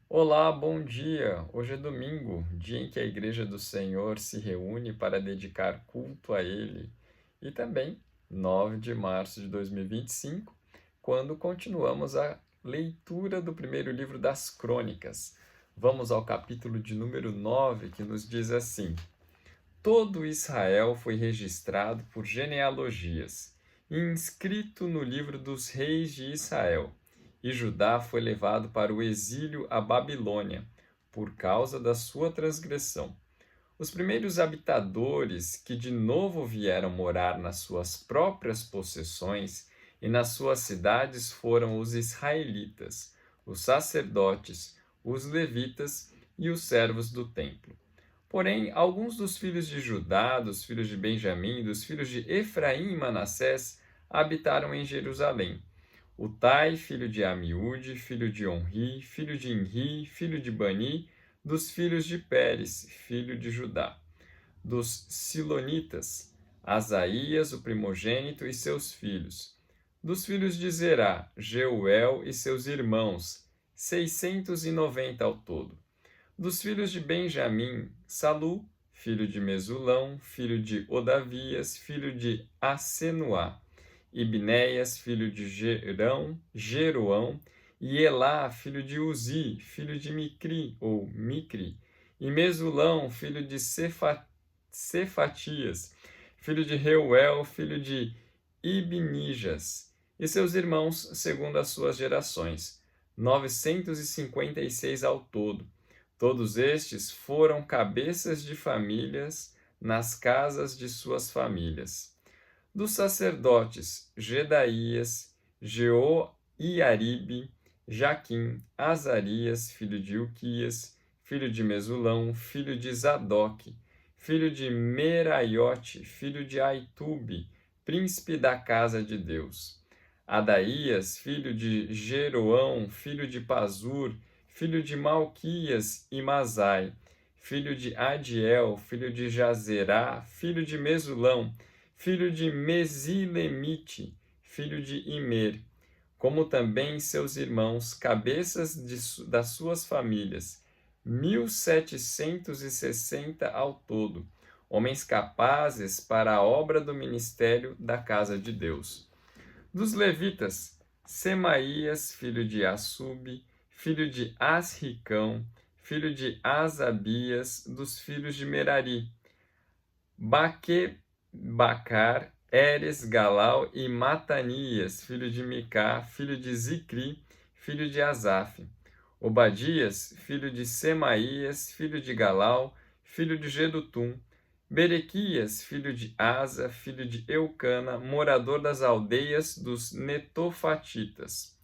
Olá, bom dia! Hoje é domingo, dia em que a Igreja do Senhor se reúne para dedicar culto a Ele. E também 9 de março de 2025, quando continuamos a leitura do primeiro livro das Crônicas. Vamos ao capítulo de número 9, que nos diz assim: Todo Israel foi registrado por genealogias e inscrito no livro dos reis de Israel. E Judá foi levado para o exílio à Babilônia, por causa da sua transgressão. Os primeiros habitadores que de novo vieram morar nas suas próprias possessões e nas suas cidades foram os israelitas, os sacerdotes, os levitas e os servos do templo. Porém, alguns dos filhos de Judá, dos filhos de Benjamim, dos filhos de Efraim e Manassés habitaram em Jerusalém. Utai, filho de Amiúde, filho de Onri, filho de Inri, filho de Bani, dos filhos de Pérez, filho de Judá. Dos Silonitas, Asaías, o primogênito, e seus filhos. Dos filhos de Zerá, Jeuel e seus irmãos, 690 ao todo. Dos filhos de Benjamim, Salu, filho de Mesulão, filho de Odavias, filho de Assenuá, Ibnéias, filho de Jeroão, e Elá, filho de Uzi, filho de Micri, ou Micri, e Mesulão, filho de Cefatias, filho de Reuel, filho de Ibnijas, e seus irmãos, segundo as suas gerações, 956 ao todo. Todos estes foram cabeças de famílias nas casas de suas famílias. Dos sacerdotes, Jedaías, Jeoiaribe, Jaquim, Azarias, filho de Uquias, filho de Mesulão, filho de Zadok, filho de Meraiote, filho de Aitube, príncipe da casa de Deus. Adaías, filho de Jeroão, filho de Pazur, filho de Malquias e Masai, filho de Adiel, filho de Jazerá, filho de Mesulão, filho de Mesilemite, filho de Imer, como também seus irmãos, cabeças das suas famílias, 1760 ao todo, homens capazes para a obra do ministério da casa de Deus. Dos levitas, Semaías, filho de Assub, filho de Asricão, filho de Asabias, dos filhos de Merari, Bacar, Eres, Galal e Matanias, filho de Micá, filho de Zicri, filho de Asaf. Obadias, filho de Semaías, filho de Galal, filho de Gedutum. Berequias, filho de Asa, filho de Eucana, morador das aldeias dos Netofatitas.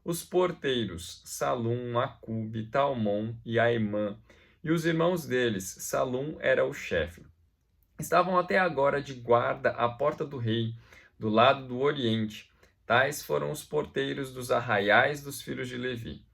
Os porteiros, Salum, Acube, Talmon e Aimã, e os irmãos deles, Salum era o chefe. Estavam até agora de guarda à porta do rei, do lado do oriente. Tais foram os porteiros dos arraiais dos filhos de Levi.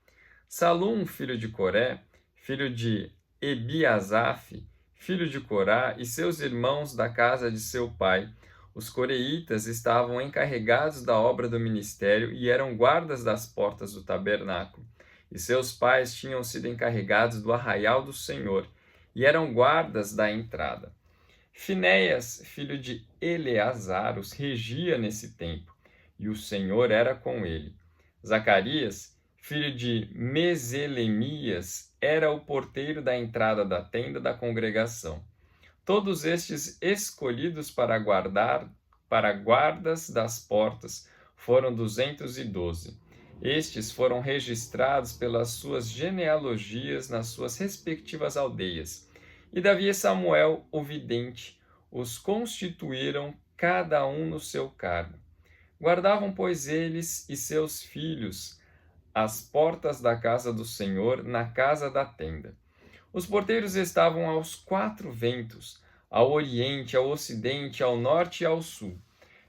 Salum, filho de Coré, filho de Ebiasaf, filho de Corá, e seus irmãos da casa de seu pai, os coreitas, estavam encarregados da obra do ministério e eram guardas das portas do tabernáculo. E seus pais tinham sido encarregados do arraial do Senhor, e eram guardas da entrada. Finéias, filho de Eleazar, os regia nesse tempo, e o Senhor era com ele. Zacarias, filho de Meselemias, era o porteiro da entrada da tenda da congregação. Todos estes escolhidos para guardas das portas foram 212. Estes foram registrados pelas suas genealogias nas suas respectivas aldeias. E Davi e Samuel, o vidente, os constituíram cada um no seu cargo. Guardavam, pois, eles e seus filhos as portas da casa do Senhor na casa da tenda. Os porteiros estavam aos quatro ventos, ao oriente, ao ocidente, ao norte e ao sul.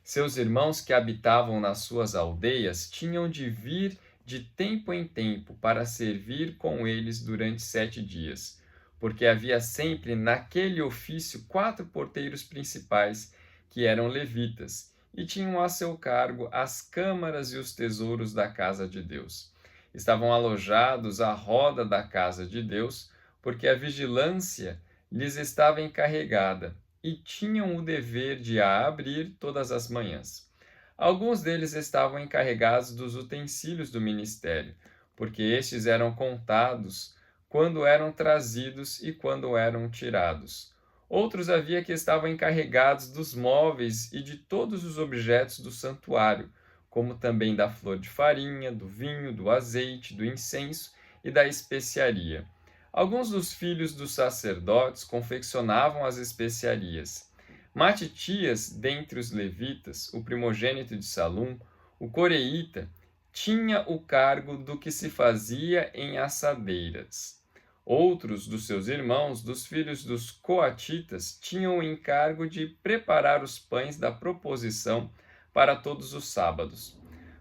Seus irmãos que habitavam nas suas aldeias tinham de vir de tempo em tempo para servir com eles durante 7 dias, porque havia sempre naquele ofício 4 porteiros principais, que eram levitas, e tinham a seu cargo as câmaras e os tesouros da casa de Deus. estavam alojados à roda da casa de Deus, porque a vigilância lhes estava encarregada e tinham o dever de a abrir todas as manhãs. Alguns deles estavam encarregados dos utensílios do ministério, porque estes eram contados quando eram trazidos e quando eram tirados. Outros havia que estavam encarregados dos móveis e de todos os objetos do santuário, como também da flor de farinha, do vinho, do azeite, do incenso e da especiaria. Alguns dos filhos dos sacerdotes confeccionavam as especiarias. Matitias, dentre os levitas, o primogênito de Salum, o coreíta, tinha o cargo do que se fazia em assadeiras. Outros dos seus irmãos, dos filhos dos coatitas, tinham o encargo de preparar os pães da proposição para todos os sábados.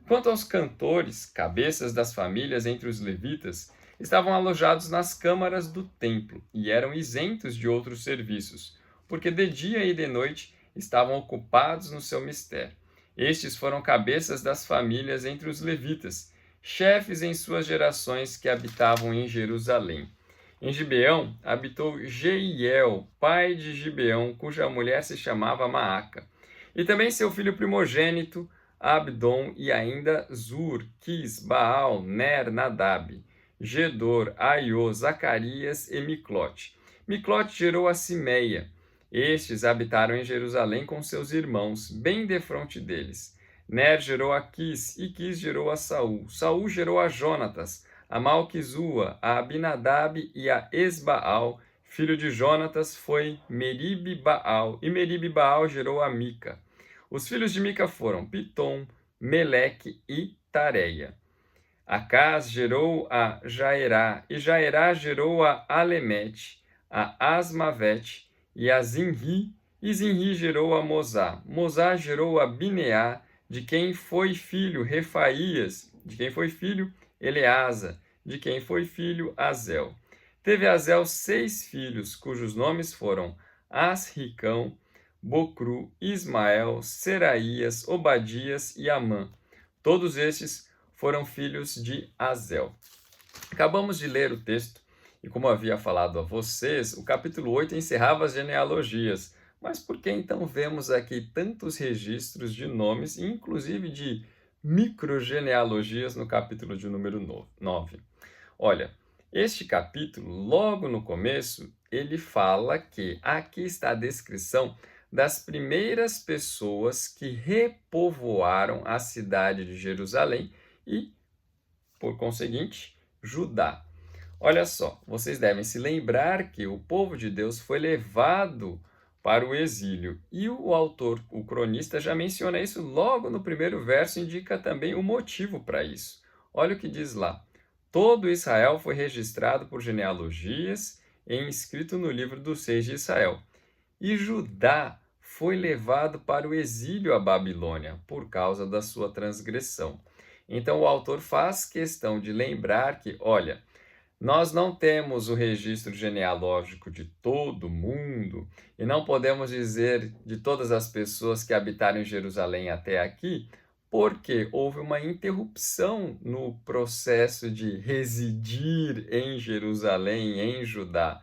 Quanto aos cantores, cabeças das famílias entre os levitas, estavam alojados nas câmaras do templo e eram isentos de outros serviços, porque de dia e de noite estavam ocupados no seu mistério. Estes foram cabeças das famílias entre os levitas, chefes em suas gerações que habitavam em Jerusalém. Em Gibeão habitou Jeiel, pai de Gibeão, cuja mulher se chamava Maaca. E também seu filho primogênito, Abdom, e ainda Zur, Quis, Baal, Ner, Nadab, Gedor, Aiô, Zacarias e Miclote. Miclote gerou a Simeia. Estes habitaram em Jerusalém com seus irmãos, bem defronte deles. Ner gerou a Quis, e Quis gerou a Saul. Saul gerou a Jonatas, a Malquizua, a Abinadab e a Esbaal. Filho de Jonatas foi Meribe-Baal, e Meribe-Baal gerou a Mica. Os filhos de Mica foram Pitom, Meleque e Tareia. Acás gerou a Jaerá, e Jaerá gerou a Alemete, a Asmavete e a Zinri, e Zinri gerou a Mosá. Mosá gerou a Bineá, de quem foi filho Refaías, de quem foi filho Eleasa, de quem foi filho Azel. Teve Azel 6 filhos, cujos nomes foram Asricão, Bocru, Ismael, Seraías, Obadias e Amã. Todos estes foram filhos de Azel. Acabamos de ler o texto e, como havia falado a vocês, o capítulo 8 encerrava as genealogias. Mas por que então vemos aqui tantos registros de nomes, inclusive de microgenealogias no capítulo de número 9? Olha, este capítulo, logo no começo, ele fala que aqui está a descrição das primeiras pessoas que repovoaram a cidade de Jerusalém e, por conseguinte, Judá. Olha só, vocês devem se lembrar que o povo de Deus foi levado para o exílio. E o autor, o cronista, já menciona isso logo no primeiro verso, indica também o motivo para isso. Olha o que diz lá. Todo Israel foi registrado por genealogias e inscrito no livro dos reis de Israel. E Judá foi levado para o exílio à Babilônia por causa da sua transgressão. Então o autor faz questão de lembrar que, olha, nós não temos o registro genealógico de todo mundo e não podemos dizer de todas as pessoas que habitaram em Jerusalém até aqui, porque houve uma interrupção no processo de residir em Jerusalém, em Judá.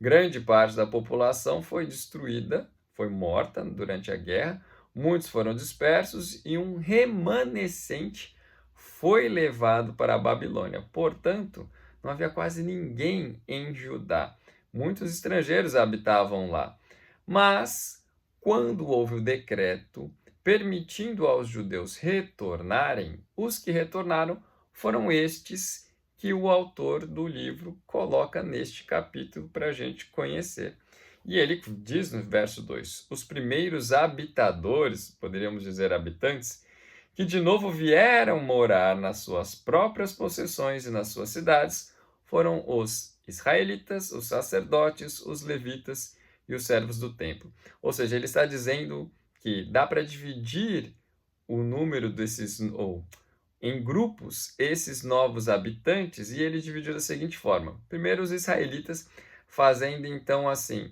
Grande parte da população foi destruída, foi morta durante a guerra, muitos foram dispersos e um remanescente foi levado para a Babilônia. Portanto, não havia quase ninguém em Judá. Muitos estrangeiros habitavam lá. Mas, quando houve o decreto permitindo aos judeus retornarem, os que retornaram foram estes que o autor do livro coloca neste capítulo para a gente conhecer. E ele diz no verso 2, os primeiros habitadores, poderíamos dizer habitantes, que de novo vieram morar nas suas próprias possessões e nas suas cidades, foram os israelitas, os sacerdotes, os levitas e os servos do templo. Ou seja, ele está dizendo que dá para dividir o número desses, ou em grupos, esses novos habitantes, e ele dividiu da seguinte forma. Primeiro, os israelitas, fazendo então assim,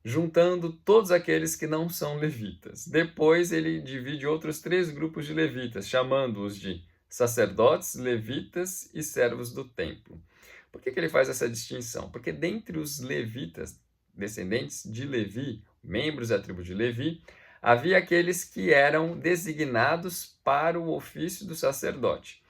juntando todos aqueles que não são levitas. Depois ele divide outros 3 grupos de levitas, chamando-os de sacerdotes, levitas e servos do templo. Por que ele faz essa distinção? Porque dentre os levitas, descendentes de Levi, membros da tribo de Levi, havia aqueles que eram designados para o ofício do sacerdote.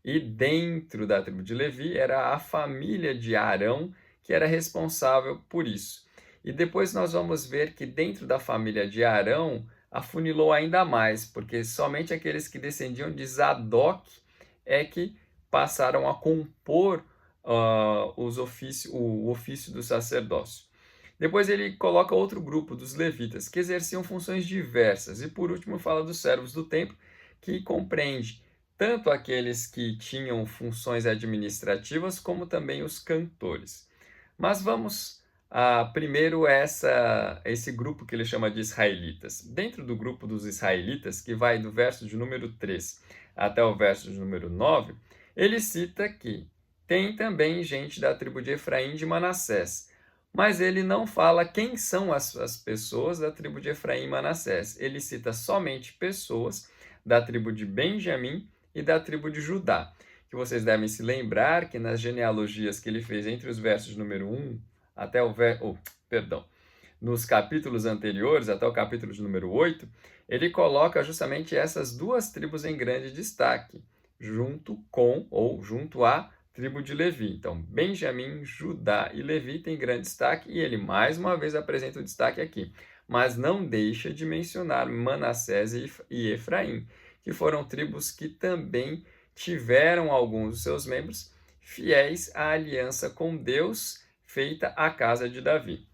E dentro da tribo de Levi era a família de Arão que era responsável por isso. E depois nós vamos ver que dentro da família de Arão afunilou ainda mais, porque somente aqueles que descendiam de Zadok é que passaram a compor o ofício do sacerdócio. Depois ele coloca outro grupo dos levitas, que exerciam funções diversas. E por último fala dos servos do templo, que compreende tanto aqueles que tinham funções administrativas, como também os cantores. Mas vamos primeiro esse grupo que ele chama de israelitas. Dentro do grupo dos israelitas, que vai do verso de número 3 até o verso de número 9, ele cita que tem também gente da tribo de Efraim e de Manassés, mas ele não fala quem são as pessoas da tribo de Efraim e Manassés. Ele cita somente pessoas da tribo de Benjamim e da tribo de Judá, que vocês devem se lembrar que nas genealogias que ele fez entre os versos número 1 até nos capítulos anteriores, até o capítulo de número 8, ele coloca justamente essas duas tribos em grande destaque, junto à tribo de Levi. Então, Benjamim, Judá e Levi têm grande destaque, e ele mais uma vez apresenta o destaque aqui. Mas não deixa de mencionar Manassés e Efraim, que foram tribos que também tiveram alguns dos seus membros fiéis à aliança com Deus feita à casa de Davi.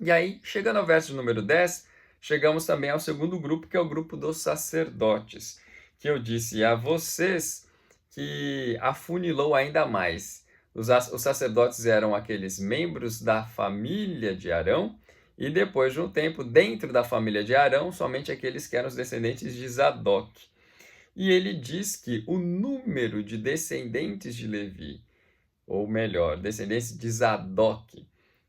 E aí, chegando ao verso número 10, chegamos também ao segundo grupo, que é o grupo dos sacerdotes, que eu disse a vocês que afunilou ainda mais. Os sacerdotes eram aqueles membros da família de Arão, e depois de um tempo, dentro da família de Arão, somente aqueles que eram os descendentes de Zadok. E ele diz que o número de descendentes de Levi, ou melhor, descendentes de Zadok,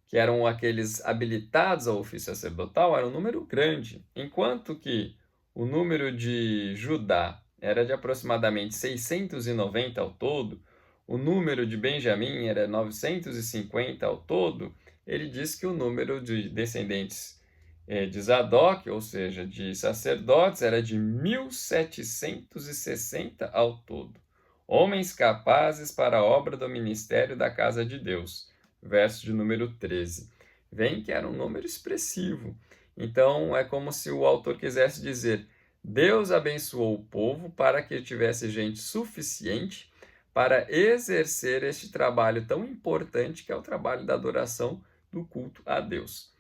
que eram aqueles habilitados ao ofício sacerdotal, era um número grande, enquanto que o número de Judá era de aproximadamente 690 ao todo, o número de Benjamim era 950 ao todo. Ele diz que o número de descendentes de Zadok, ou seja, de sacerdotes, era de 1760 ao todo. Homens capazes para a obra do ministério da casa de Deus. Verso de número 13. Vem que era um número expressivo. Então, é como se o autor quisesse dizer: Deus abençoou o povo para que tivesse gente suficiente para exercer este trabalho tão importante, que é o trabalho da adoração, do culto a Deus.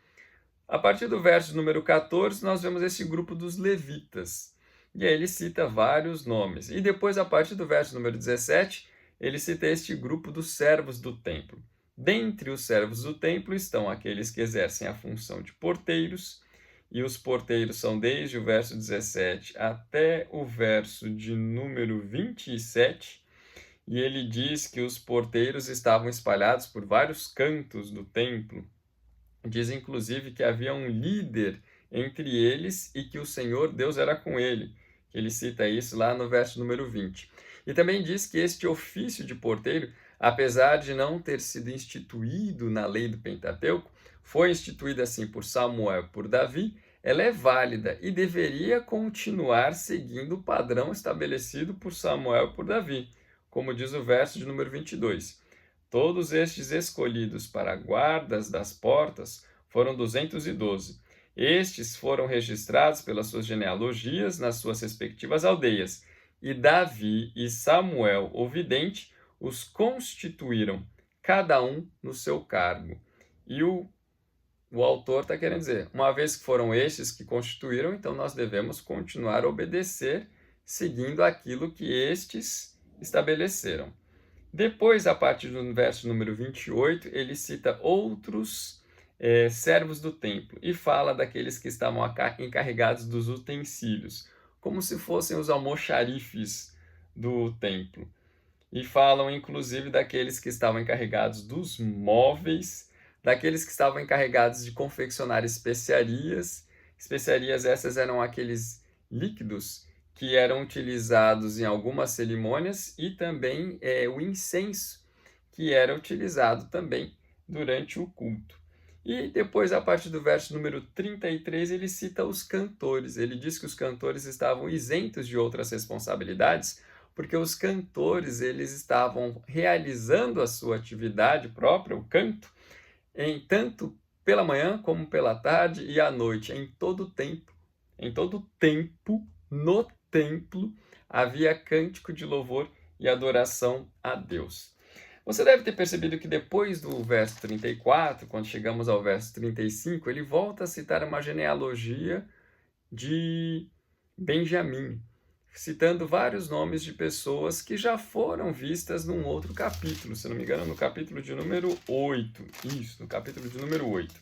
A partir do verso número 14, nós vemos esse grupo dos levitas. E aí ele cita vários nomes. E depois, a partir do verso número 17, ele cita este grupo dos servos do templo. Dentre os servos do templo estão aqueles que exercem a função de porteiros, e os porteiros são desde o verso 17 até o verso de número 27, e ele diz que os porteiros estavam espalhados por vários cantos do templo. Diz inclusive que havia um líder entre eles e que o Senhor Deus era com ele. Ele cita isso lá no verso número 20. E também diz que este ofício de porteiro, apesar de não ter sido instituído na lei do Pentateuco, foi instituída assim por Samuel e por Davi, ela é válida e deveria continuar seguindo o padrão estabelecido por Samuel e por Davi, como diz o verso de número 22. Todos estes escolhidos para guardas das portas foram 212. Estes foram registrados pelas suas genealogias nas suas respectivas aldeias, e Davi e Samuel, o vidente, os constituíram, cada um no seu cargo. E o autor está querendo dizer, uma vez que foram estes que constituíram, então nós devemos continuar a obedecer, seguindo aquilo que estes estabeleceram. Depois, a partir do verso número 28, ele cita outros servos do templo e fala daqueles que estavam encarregados dos utensílios, como se fossem os almoxarifes do templo. E falam, inclusive, daqueles que estavam encarregados dos móveis, daqueles que estavam encarregados de confeccionar especiarias. Especiarias essas eram aqueles líquidos que eram utilizados em algumas cerimônias, e também o incenso, que era utilizado também durante o culto. E depois, a partir do verso número 33, ele cita os cantores. Ele diz que os cantores estavam isentos de outras responsabilidades, porque os cantores eles estavam realizando a sua atividade própria, o canto, em tanto pela manhã como pela tarde e à noite, em todo tempo. Em todo tempo, no templo, havia cântico de louvor e adoração a Deus. Você deve ter percebido que depois do verso 34, quando chegamos ao verso 35, ele volta a citar uma genealogia de Benjamim, citando vários nomes de pessoas que já foram vistas num outro capítulo, se não me engano, no capítulo de número 8. Isso, no capítulo de número 8.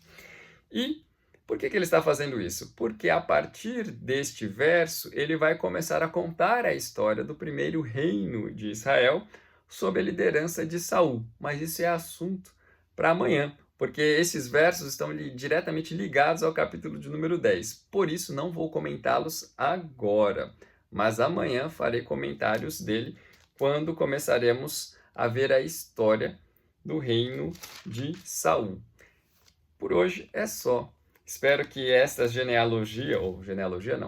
E por que ele está fazendo isso? Porque a partir deste verso, ele vai começar a contar a história do primeiro reino de Israel sob a liderança de Saul. Mas isso é assunto para amanhã, porque esses versos estão diretamente ligados ao capítulo de número 10. Por isso, não vou comentá-los agora, mas amanhã farei comentários dele quando começaremos a ver a história do reino de Saul. Por hoje é só. Espero que esta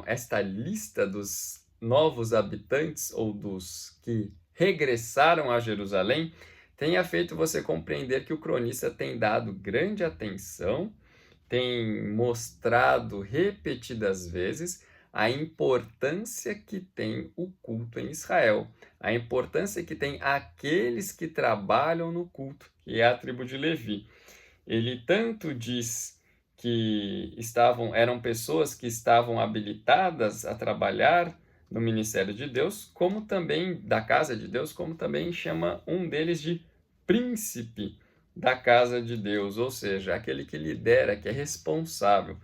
esta lista dos novos habitantes ou dos que regressaram a Jerusalém tenha feito você compreender que o cronista tem dado grande atenção, tem mostrado repetidas vezes a importância que tem o culto em Israel, a importância que tem aqueles que trabalham no culto, que é a tribo de Levi. Ele tanto diz que eram pessoas que estavam habilitadas a trabalhar no ministério de Deus, como também da casa de Deus, como também chama um deles de príncipe da casa de Deus, ou seja, aquele que lidera, que é responsável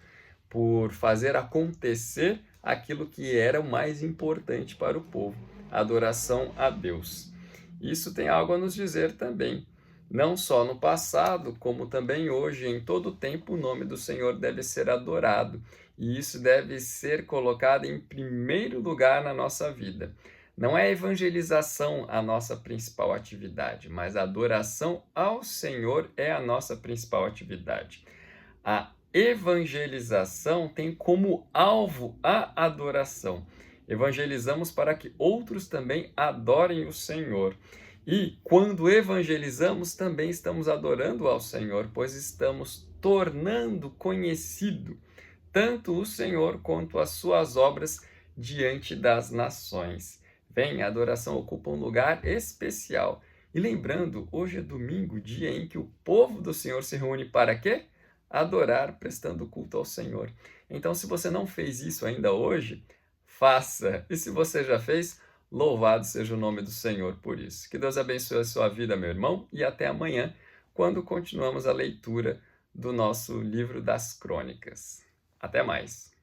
por fazer acontecer aquilo que era o mais importante para o povo, a adoração a Deus. Isso tem algo a nos dizer também. Não só no passado, como também hoje, em todo tempo, o nome do Senhor deve ser adorado. E isso deve ser colocado em primeiro lugar na nossa vida. Não é a evangelização a nossa principal atividade, mas a adoração ao Senhor é a nossa principal atividade. A evangelização tem como alvo a adoração. Evangelizamos para que outros também adorem o Senhor. E quando evangelizamos, também estamos adorando ao Senhor, pois estamos tornando conhecido tanto o Senhor quanto as suas obras diante das nações. Bem, a adoração ocupa um lugar especial. E lembrando, hoje é domingo, dia em que o povo do Senhor se reúne para quê? Adorar, prestando culto ao Senhor. Então, se você não fez isso ainda hoje, faça. E se você já fez, louvado seja o nome do Senhor por isso. Que Deus abençoe a sua vida, meu irmão, e até amanhã, quando continuamos a leitura do nosso livro das Crônicas. Até mais!